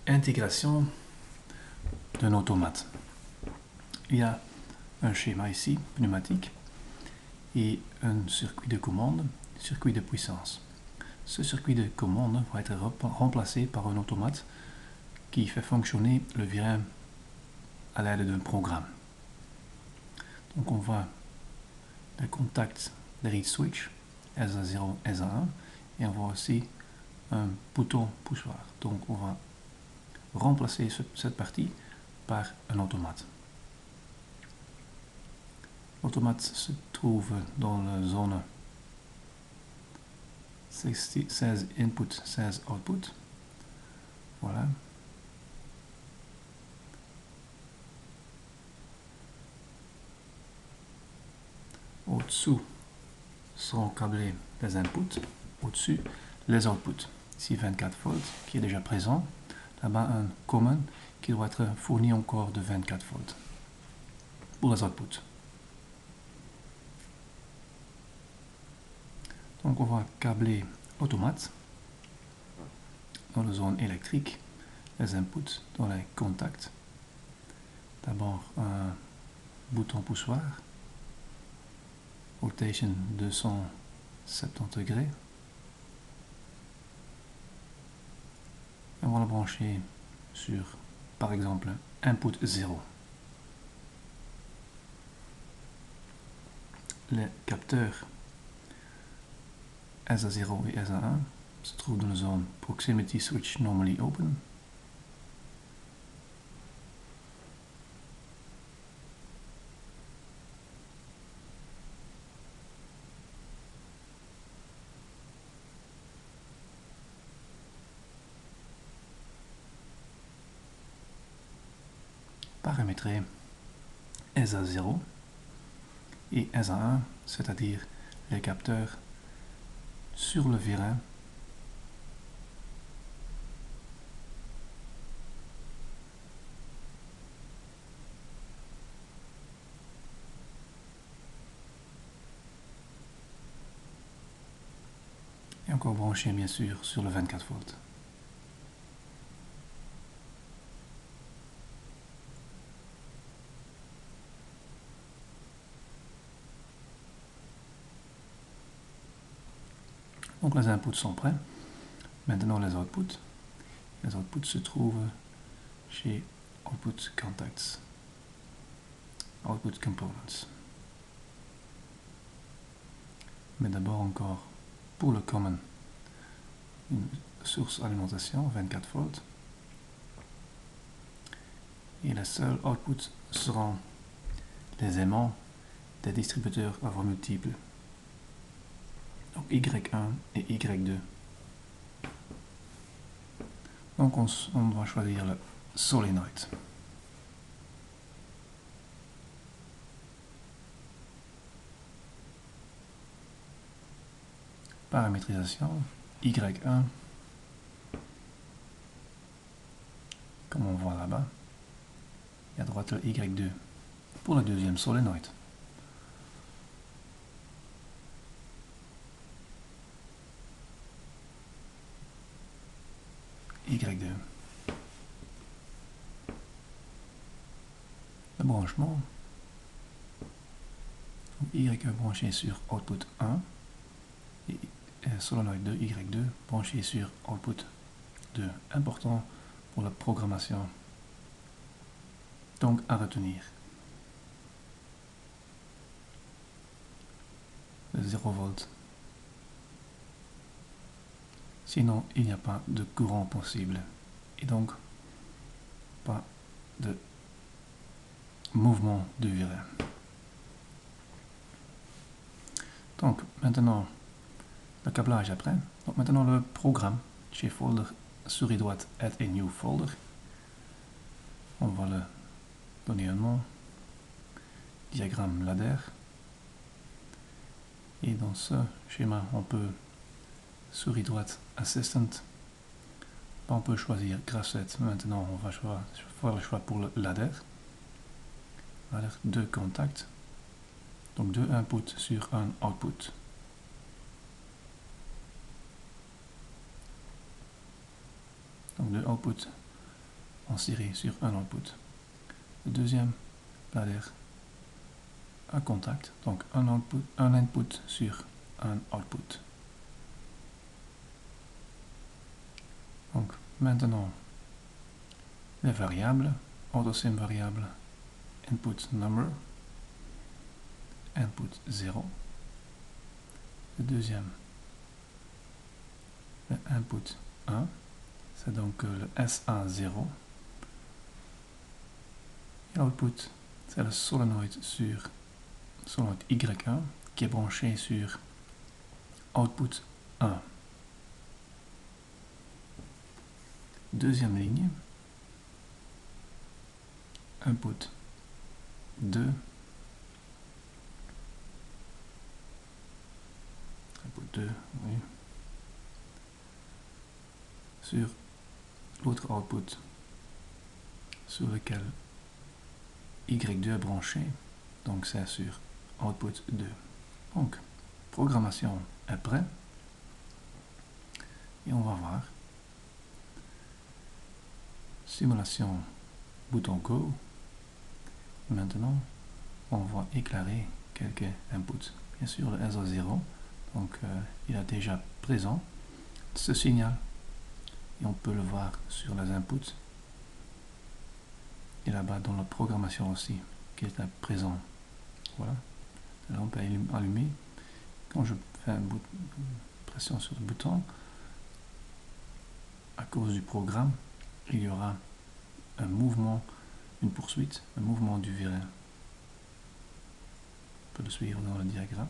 Intégration d'un automate. Il y a un schéma ici, pneumatique, et un circuit de commande, circuit de puissance. Ce circuit de commande va être remplacé par un automate qui fait fonctionner le virage à l'aide d'un programme. Donc on voit le contact de read switch SA0, SA1, et on voit aussi un bouton poussoir. Donc on va remplacer cette partie par un automate. L'automate se trouve dans la zone 16 input, 16 output. Voilà. Au-dessous seront câblés les inputs, au-dessus les outputs. Ici 24 volts qui est déjà présent. Là-bas un common qui doit être fourni encore de 24 volts pour les outputs. Donc on va câbler l'automate dans la zone électrique, les inputs dans les contacts. D'abord un bouton poussoir, rotation 270 degrés. Et on va le brancher sur, par exemple, input 0. Les capteurs SA0 et SA1 se trouvent dans la zone Proximity Switch Normally Open. Paramétrer SA0 et SA1, c'est-à-dire les capteurs sur le vérin et encore branché bien sûr sur le 24 volts. Donc les inputs sont prêts. Maintenant les outputs. Les outputs se trouvent chez Output Contacts, Output Components. Mais d'abord encore pour le common, une source alimentation 24 volts. Et les seuls outputs seront les aimants des distributeurs à voie multiple. Donc Y1 et Y2. Donc on doit choisir le solenoid. Paramétrisation Y1, comme on voit là-bas, et à droite le Y2 pour le deuxième solenoid. Y2. Le branchement. Y1 branché sur output 1 et solenoid 2 Y2 branché sur output 2. Important pour la programmation. Donc à retenir. Le 0 volt. Sinon, il n'y a pas de courant possible et donc pas de mouvement de virage. Donc maintenant le câblage après. Donc maintenant le programme chez folder souris droite add a new folder. On va le donner un nom, diagramme ladder. Et dans ce schéma on peut souris droite assistant. On peut choisir Grasset. Maintenant on va faire le choix pour le ladder. Ladder 2 contacts. Donc 2 inputs sur un output. Donc 2 outputs en série sur un output. Le deuxième ladder un contact, donc un input sur un output. Donc maintenant, les variables, AutoSim variable, input number, input 0. Le deuxième, le input 1, c'est donc le SA0. Et l'output, c'est le solenoid sur solenoid Y1 qui est branché sur output 1. Deuxième ligne, input 2, input 2, oui, sur l'autre output sur lequel Y2 est branché, donc c'est sur output 2. Donc, programmation est prête et on va voir. Simulation, bouton Go. Maintenant, on va éclairer quelques inputs. Bien sûr, le SO0, donc il est déjà présent, ce signal, et on peut le voir sur les inputs. Et là-bas, dans la programmation aussi, qui est présent. Voilà. La lampe est allumée. Quand je fais une pression sur le bouton, à cause du programme, il y aura un mouvement, une poursuite, un mouvement du viré. On peut le suivre dans le diagramme.